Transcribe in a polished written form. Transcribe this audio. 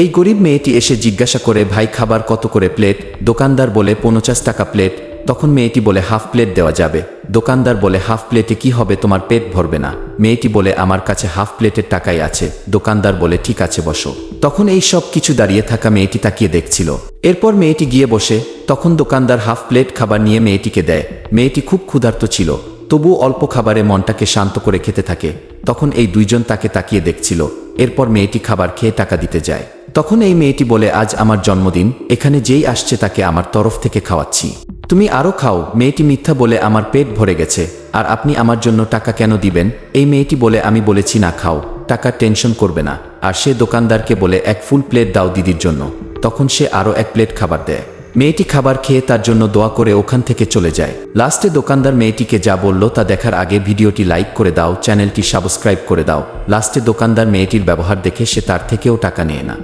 এই গরিব মেয়েটি এসে জিজ্ঞাসা করে, ভাই খাবার কত করে প্লেট? দোকানদার বলে 50 টাকা প্লেট। তখন মেয়েটি বলে হাফ প্লেট দেওয়া যাবে। দোকানদার বলে হাফ প্লেটে কি হবে, তোমার পেট ভরবে না। মেয়েটি বলে আমার কাছে হাফ প্লেটের টাকাই আছে। দোকানদার বলে ঠিক আছে বসো। তখন এই সব কিছু দাঁড়িয়ে থাকা মেয়েটি তাকিয়ে দেখছিল। এরপর মেয়েটি গিয়ে বসে। তখন দোকানদার হাফ প্লেট খাবার নিয়ে মেয়েটিকে দেয়। মেয়েটি খুব ক্ষুধার্ত ছিল, তবু অল্প খাবারে মনটাকে শান্ত করে খেতে থাকে। তখন এই দুইজন তাকে তাকিয়ে দেখছিল। এরপর মেয়েটি খাবার খেয়ে টাকা দিতে যায়। তখন এই মেয়েটি বলে, আজ আমার জন্মদিন, এখানে যেই আসছে তাকে আমার তরফ থেকে খাওয়াচ্ছি, তুমি আরও খাও। মেয়েটি মিথ্যা বলে, আমার পেট ভরে গেছে, আর আপনি আমার জন্য টাকা কেন দিবেন? এই মেয়েটি বলে, আমি বলেছি না খাও, টাকার টেনশন করবে না। আর সে দোকানদারকে বলে, এক ফুল প্লেট দাও দিদির জন্য। তখন সে আরও এক প্লেট খাবার দেয়। মেয়েটি খাবার খেয়ে তার জন্য দোয়া করে ওখান থেকে চলে যায়। লাস্টে দোকানদার মেয়েটিকে যা বলল তা দেখার আগে ভিডিওটি লাইক করে দাও, চ্যানেলটি সাবস্ক্রাইব করে দাও। লাস্টে দোকানদার মেয়েটির ব্যবহার দেখে সে তার থেকেও টাকা নেয় না।